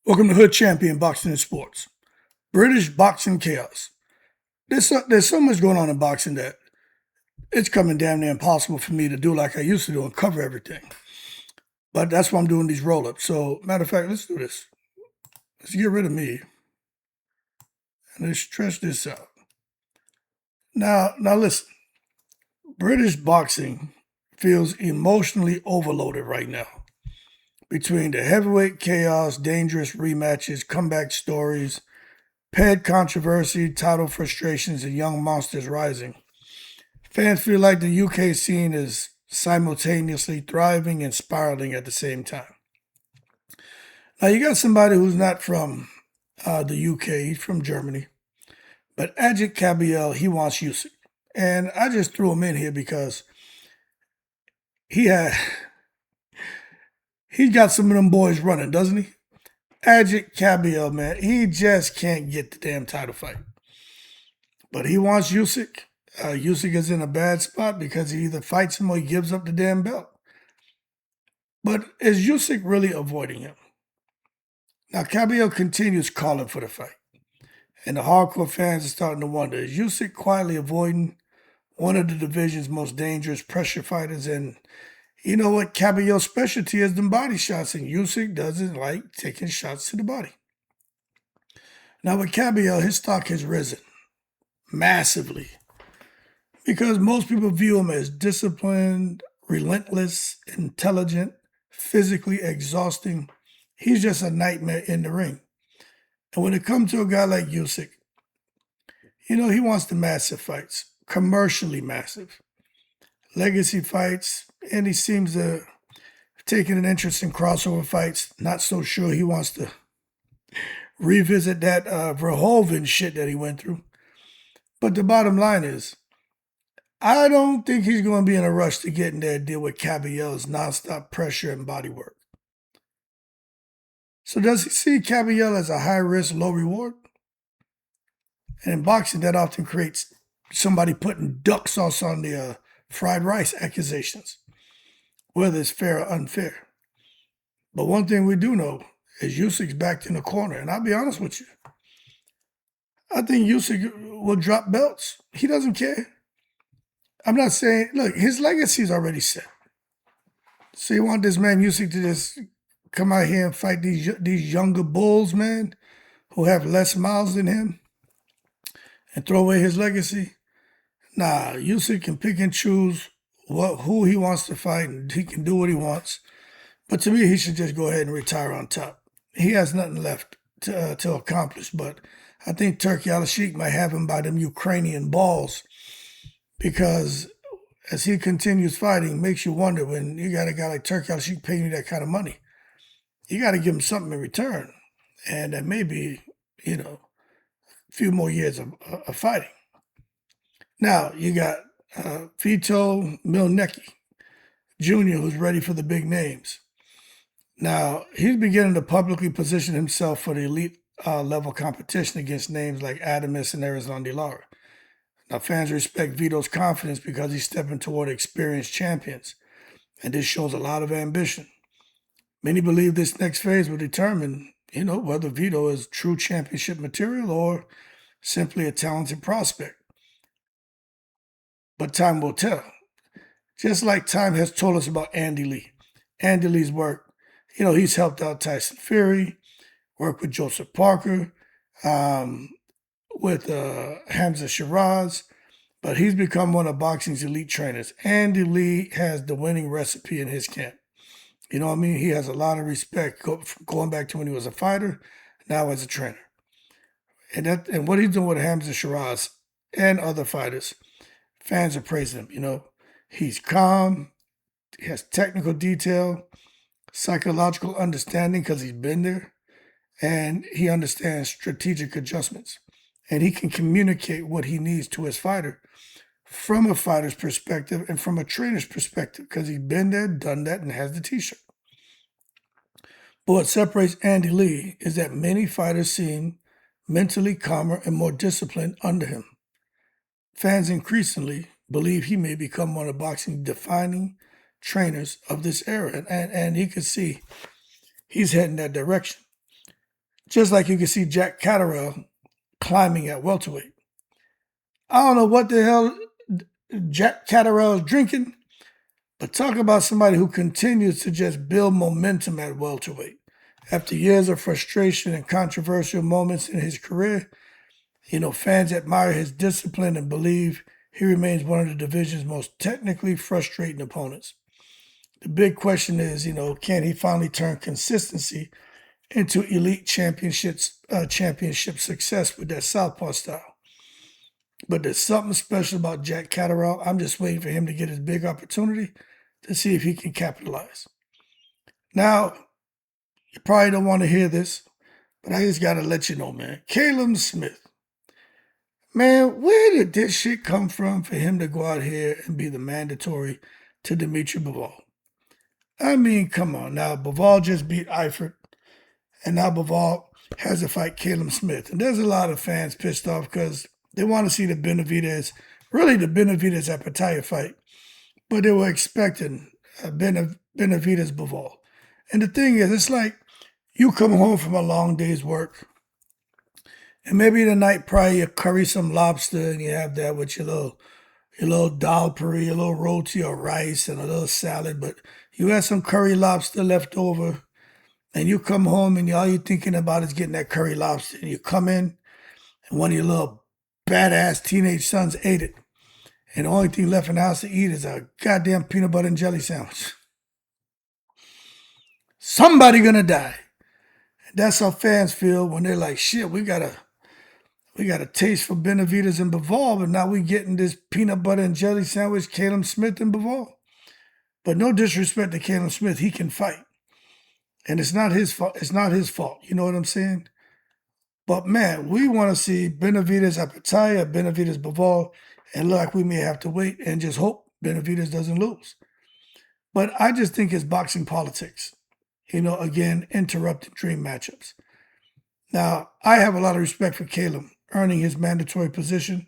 Welcome to Hood Champion Boxing and Sports. British Boxing Chaos. There's so much going on in boxing that it's coming damn near impossible for me to do like I used to do and cover everything. But that's why I'm doing these roll-ups. So, matter of fact, let's do this. Let's get rid of me. And let's stretch this out. Now listen. British boxing feels emotionally overloaded right now. Between the heavyweight chaos, dangerous rematches, comeback stories, ped controversy, title frustrations, and young monsters rising, fans feel like the UK scene is simultaneously thriving and spiraling at the same time. Now, you got somebody who's not from the UK, he's from Germany, but Agit Kabayel, he wants Usyk. And I just threw him in here because he's got some of them boys running, doesn't he? Agit Kabayel, man, he just can't get the damn title fight. But he wants Usyk. Usyk is in a bad spot because he either fights him or he gives up the damn belt. But is Usyk really avoiding him? Now, Kabayel continues calling for the fight. And the hardcore fans are starting to wonder, is Usyk quietly avoiding one of the division's most dangerous pressure fighters? And you know what? Kabayel's specialty is them body shots, and Usyk doesn't like taking shots to the body. Now, with Kabayel, his stock has risen massively because most people view him as disciplined, relentless, intelligent, physically exhausting. He's just a nightmare in the ring. And when it comes to a guy like Usyk, he wants the massive fights, commercially massive, legacy fights, and he seems to have taken an interest in crossover fights. Not so sure he wants to revisit that Verhoeven shit that he went through. But the bottom line is, I don't think he's going to be in a rush to get in there and deal with Kabayel's nonstop pressure and body work. So does he see Kabayel as a high risk, low reward? And in boxing, that often creates somebody putting duck sauce on the fried rice accusations, whether it's fair or unfair. But one thing we do know is Usyk's backed in the corner. And I'll be honest with you. I think Usyk will drop belts. He doesn't care. I'm not saying, look, his legacy is already set. So you want this man Usyk to just come out here and fight these younger bulls, man, who have less miles than him, and throw away his legacy? Nah, Usyk can pick and choose who he wants to fight, and he can do what he wants. But to me, he should just go ahead and retire on top. He has nothing left to accomplish, but I think Turkey Al-Sheikh might have him by them Ukrainian balls, because as he continues fighting, makes you wonder, when you got a guy like Turkey Al-Sheikh paying you that kind of money, you got to give him something in return. And that may be, a few more years of fighting. Now, you got Vito Milnecki Jr., who's ready for the big names. Now, he's beginning to publicly position himself for the elite level competition against names like Adamus and Arizona De Lara. Now, fans respect Vito's confidence because he's stepping toward experienced champions, and this shows a lot of ambition. Many believe this next phase will determine, whether Vito is true championship material or simply a talented prospect. But time will tell. Just like time has told us about Andy Lee. Andy Lee's work, he's helped out Tyson Fury, worked with Joseph Parker, with Hamza Shiraz, but he's become one of boxing's elite trainers. Andy Lee has the winning recipe in his camp. You know what I mean? He has a lot of respect going back to when he was a fighter, now as a trainer. And what he's doing with Hamza Shiraz and other fighters, fans are praising him. He's calm, he has technical detail, psychological understanding because he's been there, and he understands strategic adjustments. And he can communicate what he needs to his fighter from a fighter's perspective and from a trainer's perspective because he's been there, done that, and has the t-shirt. But what separates Andy Lee is that many fighters seem mentally calmer and more disciplined under him. Fans increasingly believe he may become one of boxing's defining trainers of this era, and he could see he's heading that direction. just like you can see Jack Catterall climbing at welterweight. I don't know what the hell Jack Catterall is drinking, but talk about somebody who continues to just build momentum at welterweight. After years of frustration and controversial moments in his career, fans admire his discipline and believe he remains one of the division's most technically frustrating opponents. The big question is, can he finally turn consistency into elite championship success with that southpaw style? But there's something special about Jack Catterall. I'm just waiting for him to get his big opportunity to see if he can capitalize. Now, you probably don't want to hear this, but I just got to let you know, man. Caleb Smith. Man, where did this shit come from for him to go out here and be the mandatory to Dimitri Bivol? I mean, come on. Now, Bivol just beat Eifert, and now Bivol has to fight Caleb Smith. And there's a lot of fans pissed off because they want to see the Benavidez Apataya fight, but they were expecting Benavidez Bivol. And the thing is, it's like you come home from a long day's work, and maybe the night prior you curry some lobster and you have that with your little dal puri, your little roti or rice and a little salad, but you had some curry lobster left over, and you come home and all you're thinking about is getting that curry lobster. And you come in, and one of your little badass teenage sons ate it, and the only thing left in the house to eat is a goddamn peanut butter and jelly sandwich. Somebody gonna die. That's how fans feel when they're like, shit, we got a taste for Benavidez and Bivol, but now we getting this peanut butter and jelly sandwich, Caleb Smith and Bivol. But no disrespect to Caleb Smith, he can fight. And it's not his fault. It's not his fault. You know what I'm saying? But man, we want to see Benavidez Apataya, Benavidez Bivol, and look like we may have to wait and just hope Benavidez doesn't lose. But I just think it's boxing politics. Again, interrupting dream matchups. Now, I have a lot of respect for Caleb earning his mandatory position,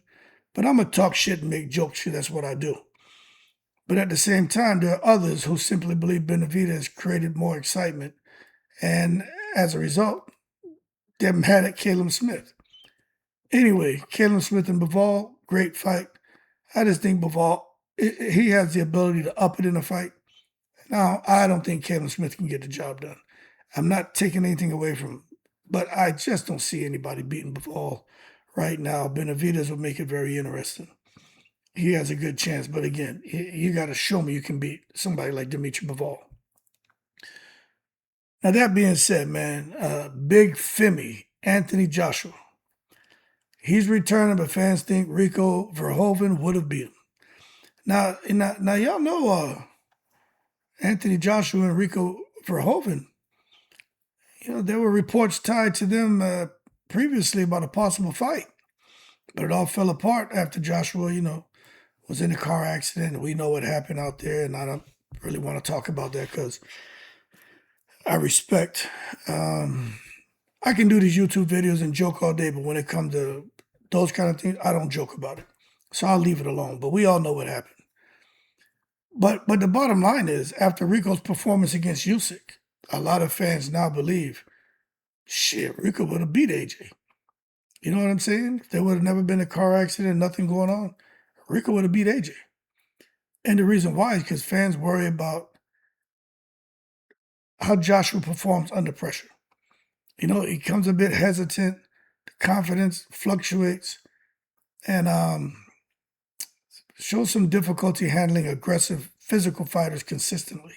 but I'm going to talk shit and make jokes because that's what I do. But at the same time, there are others who simply believe Benavidez created more excitement, and as a result, they're mad at Caleb Smith. Anyway, Caleb Smith and Bivol, great fight. I just think Bivol, he has the ability to up it in a fight. Now, I don't think Caleb Smith can get the job done. I'm not taking anything away from him, but I just don't see anybody beating Bivol right now. Benavidez will make it very interesting. He has a good chance, but again, you got to show me you can beat somebody like Dimitri Bivol. Now, that being said, man, Big Femi, Anthony Joshua, he's returning, but fans think Rico Verhoeven would have beat him. Now y'all know Anthony Joshua and Rico Verhoeven, there were reports tied to them previously about a possible fight, but it all fell apart after Joshua, was in a car accident. We know what happened out there, and I don't really want to talk about that because I respect. I can do these YouTube videos and joke all day, but when it comes to those kind of things, I don't joke about it. So I'll leave it alone. But we all know what happened. But the bottom line is, after Rico's performance against Usyk, a lot of fans now believe, shit, Rico would have beat AJ. You know what I'm saying? If there would have never been a car accident, nothing going on, Rico would have beat AJ. And the reason why is because fans worry about how Joshua performs under pressure. He comes a bit hesitant, the confidence fluctuates, and shows some difficulty handling aggressive physical fighters consistently.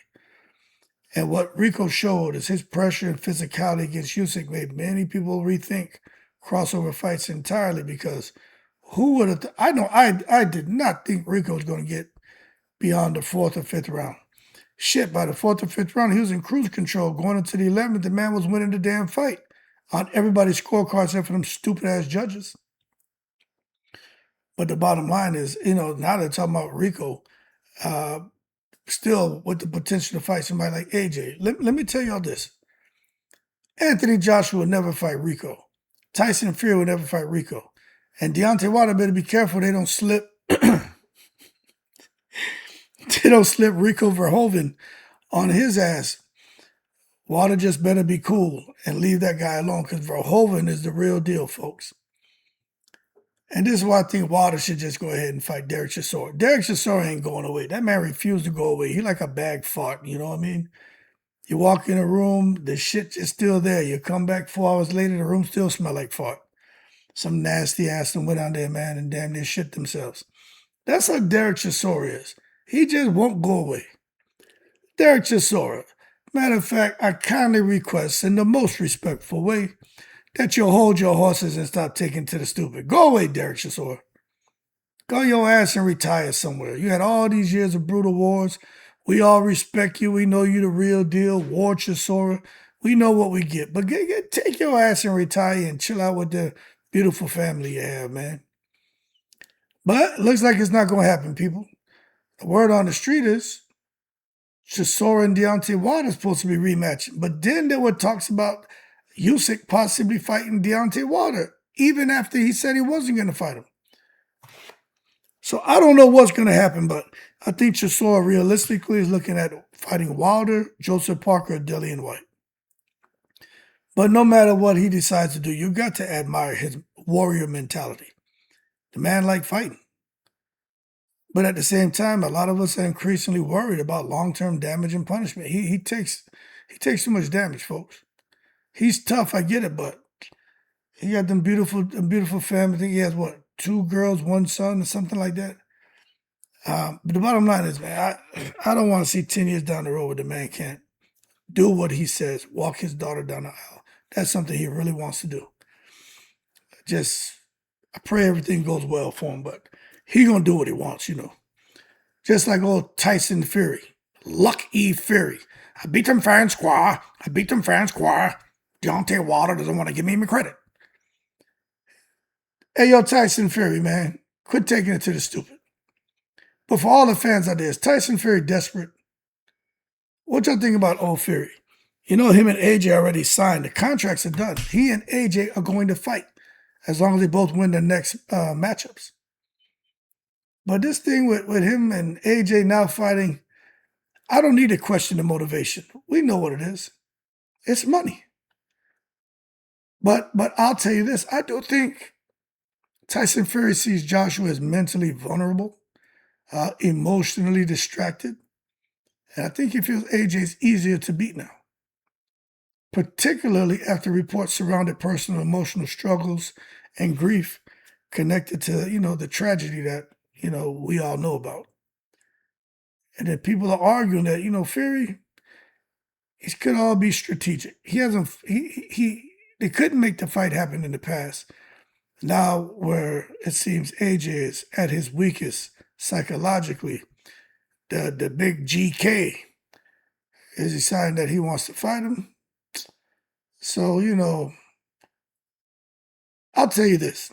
And what Rico showed is his pressure and physicality against Usyk made many people rethink crossover fights entirely, because who would have... I did not think Rico was going to get beyond the 4th or 5th round. Shit, by the 4th or 5th round, he was in cruise control. Going into the 11th, the man was winning the damn fight on everybody's scorecards except for them stupid-ass judges. But the bottom line is, now they're talking about Rico, still with the potential to fight somebody like AJ. Let me tell y'all this. Anthony Joshua would never fight Rico. Tyson Fury would never fight Rico. And Deontay Wilder better be careful they don't slip Rico Verhoeven on his ass. Water just better be cool and leave that guy alone because Verhoeven is the real deal, folks. And this is why I think Water should just go ahead and fight Derek Chisora. Derek Chisora ain't going away. That man refused to go away. He like a bag fart, you know what I mean? You walk in a room, the shit is still there. You come back 4 hours later, the room still smell like fart. Some nasty ass them went down there, man, and damn near shit themselves. That's how Derek Chisora is. He just won't go away. Derek Chisora. Matter of fact, I kindly request in the most respectful way that you'll hold your horses and stop taking to the stupid. Go away, Derek Chisora. Go your ass and retire somewhere. You had all these years of brutal wars. We all respect you. We know you the real deal. Ward Chisora. We know what we get. But take your ass and retire and chill out with the beautiful family you have, man. But it looks like it's not going to happen, people. The word on the street is Chisora and Deontay Wilder is supposed to be rematching. But then there were talks about Usyk possibly fighting Deontay Wilder, even after he said he wasn't going to fight him. So I don't know what's going to happen, but I think Chisora realistically is looking at fighting Wilder, Joseph Parker, or Dillian White. But no matter what he decides to do, you got to admire his warrior mentality. The man liked fighting. But at the same time, a lot of us are increasingly worried about long-term damage and punishment. He takes too much damage, folks. He's tough, I get it, but he got them beautiful family. I think he has what, 2 girls, 1 son, or something like that. But the bottom line is, man, I don't want to see 10 years down the road where the man can't do what he says, walk his daughter down the aisle. That's something he really wants to do. I pray everything goes well for him, but he gonna do what he wants, you know. Just like old Tyson Fury, Luck E. Fury. I beat him fair and square. Deontay Wilder doesn't want to give me my credit. Hey, yo, Tyson Fury, man, quit taking it to the stupid. But for all the fans out there, is Tyson Fury desperate? What y'all think about old Fury? You know, him and AJ already signed. The contracts are done. He and AJ are going to fight as long as they both win their next matchups. But this thing with him and AJ now fighting, I don't need to question the motivation. We know what it is. It's money. But I'll tell you this. I do think Tyson Fury sees Joshua as mentally vulnerable, emotionally distracted. And I think he feels AJ's easier to beat now, particularly after reports surrounded personal emotional struggles and grief connected to, the tragedy that, we all know about. And then people are arguing that, Fury, it could all be strategic. They couldn't make the fight happen in the past. Now where it seems AJ is at his weakest psychologically, the big GK is deciding that he wants to fight him. So, I'll tell you this.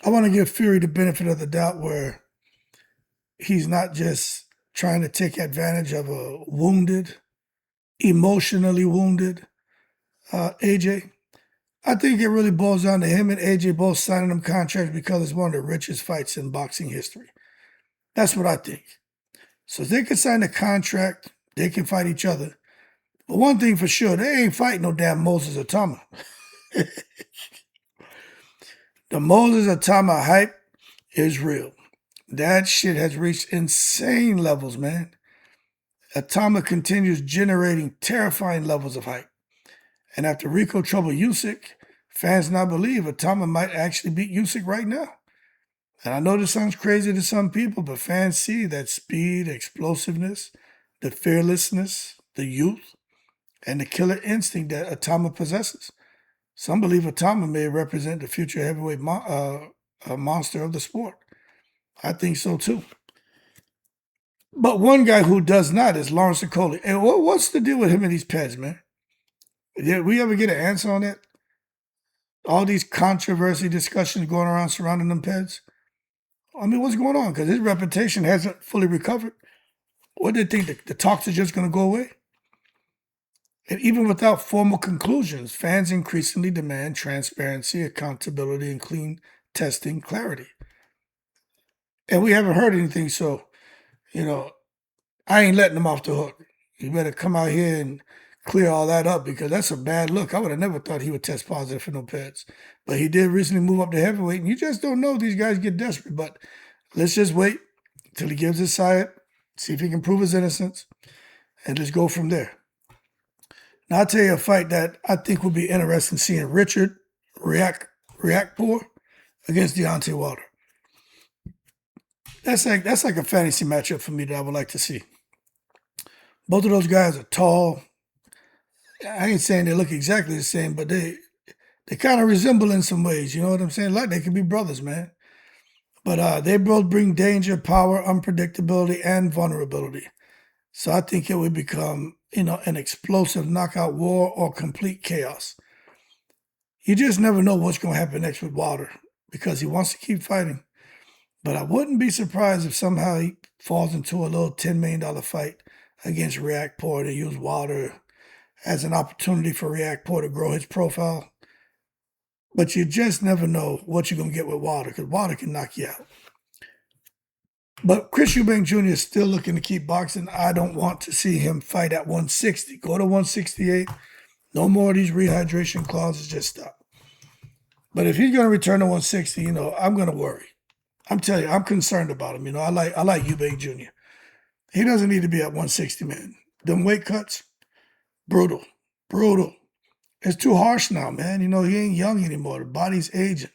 I want to give Fury the benefit of the doubt where he's not just trying to take advantage of a emotionally wounded AJ. I think it really boils down to him and AJ both signing them contracts because it's one of the richest fights in boxing history. That's what I think. So if they can sign a contract, they can fight each other. But one thing for sure, they ain't fighting no damn Moses Itauma. The Moses Itauma hype is real. That shit has reached insane levels, man. Itauma continues generating terrifying levels of hype. And after Rico troubled Usyk, fans now believe Itauma might actually beat Usyk right now. And I know this sounds crazy to some people, but fans see that speed, explosiveness, the fearlessness, the youth, and the killer instinct that Itauma possesses. Some believe Itauma may represent the future heavyweight monster of the sport. I think so too. But one guy who does not is Lawrence Okoli. And what's the deal with him and these pads, man? Did we ever get an answer on that? All these controversy discussions going around surrounding them pads? I mean, what's going on? Because his reputation hasn't fully recovered. What do they think? The talks are just going to go away? And even without formal conclusions, fans increasingly demand transparency, accountability, and clean testing clarity. And we haven't heard anything, so, I ain't letting them off the hook. You better come out here and clear all that up because that's a bad look. I would have never thought he would test positive for no pads. But he did recently move up to heavyweight, and you just don't know. These guys get desperate. But let's just wait till he gives his side, see if he can prove his innocence, and just go from there. Now, I'll tell you a fight that I think would be interesting seeing Richard Riakporhe against Deontay Wilder. That's like a fantasy matchup for me that I would like to see. Both of those guys are tall. I ain't saying they look exactly the same, but they kind of resemble in some ways. You know what I'm saying? Like they could be brothers, man. But they both bring danger, power, unpredictability, and vulnerability. So I think it would become, an explosive knockout war or complete chaos. You just never know what's going to happen next with Wilder because he wants to keep fighting. But I wouldn't be surprised if somehow he falls into a little $10 million fight against Riakporhe to use Wilder as an opportunity for Riakporhe to grow his profile. But you just never know what you're going to get with Wilder because Wilder can knock you out. But Chris Eubank Jr. is still looking to keep boxing. I don't want to see him fight at 160. Go to 168. No more of these rehydration clauses. Just stop. But if he's going to return to 160, I'm going to worry. I'm telling you, I'm concerned about him. I like Eubank Jr. He doesn't need to be at 160, man. Them weight cuts, brutal. It's too harsh now, man. He ain't young anymore. The body's aging.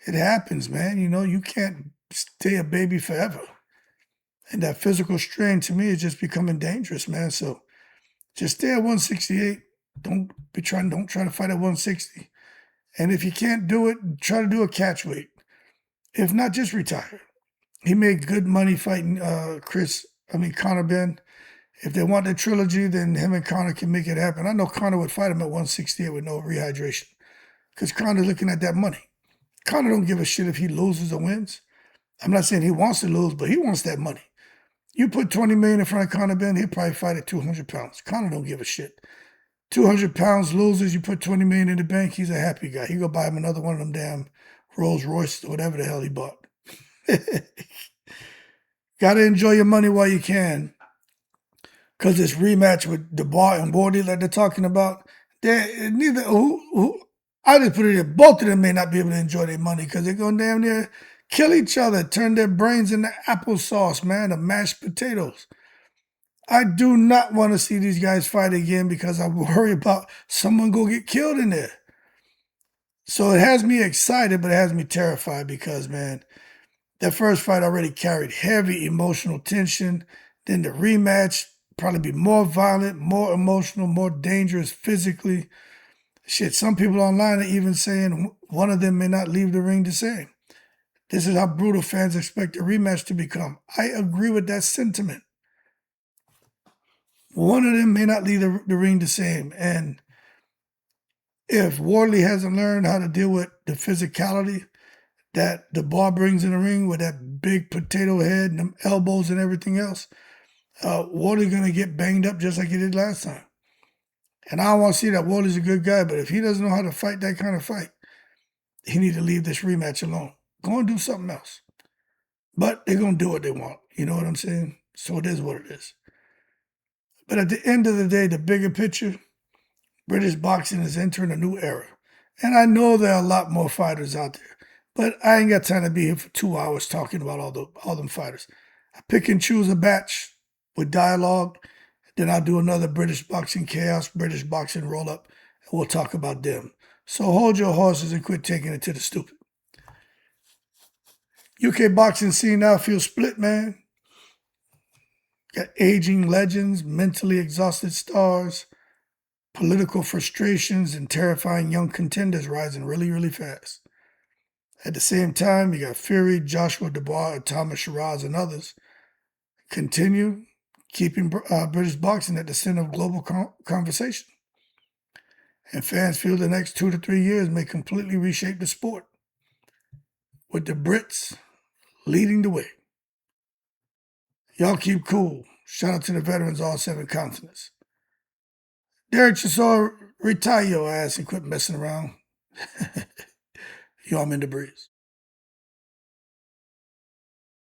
It happens, man. You can't stay a baby forever. And that physical strain to me is just becoming dangerous, man. So just stay at 168. Don't try to fight at 160. And if you can't do it, try to do a catch weight. If not, just retire. He made good money fighting Conor Ben. If they want the trilogy, then him and Conor can make it happen. I know Conor would fight him at 168 with no rehydration because Conor's looking at that money. Conor don't give a shit if he loses or wins. I'm not saying he wants to lose, but he wants that money. You put $20 million in front of Conor Ben, he'll probably fight at 200 pounds. Conor don't give a shit. 200 pounds loses, you put $20 million in the bank, he's a happy guy. He go buy him another one of them damn Rolls Royce or whatever the hell he bought. Got to enjoy your money while you can. Because this rematch with Dubois and Wardley that they're talking about, I just put it in, both of them may not be able to enjoy their money because they're going damn near kill each other, turn their brains into applesauce, man, or mashed potatoes. I do not want to see these guys fight again because I worry about someone go get killed in there. So it has me excited, but it has me terrified because, man, that first fight already carried heavy emotional tension. Then the rematch probably be more violent, more emotional, more dangerous physically. Shit, some people online are even saying one of them may not leave the ring the same. This is how brutal fans expect a rematch to become. I agree with that sentiment. One of them may not leave the ring the same. And if Wardley hasn't learned how to deal with the physicality that Dubois brings in the ring with that big potato head and them elbows and everything else, Wardley's going to get banged up just like he did last time. And I don't want to see that Wardley's a good guy, but if he doesn't know how to fight that kind of fight, he need to leave this rematch alone. Go and do something else. But they're going to do what they want. You know what I'm saying? So it is what it is. But at the end of the day, the bigger picture, British boxing is entering a new era. And I know there are a lot more fighters out there. But I ain't got time to be here for 2 hours talking about all them fighters. I pick and choose a batch with dialogue. Then I'll do another British boxing chaos, British boxing roll-up, and we'll talk about them. So hold your horses and quit taking it to the stupid. UK boxing scene now feels split, man. Got aging legends, mentally exhausted stars, political frustrations, and terrifying young contenders rising really, really fast. At the same time, you got Fury, Joshua Dubois, Itauma, Shiraz, and others continue keeping British boxing at the center of global conversation. And fans feel the next 2 to 3 years may completely reshape the sport, with the Brits leading the way. Y'all keep cool. Shout out to the veterans, all 7 continents. Derek Chisora, retire your ass and quit messing around. Yo, I'm in the breeze.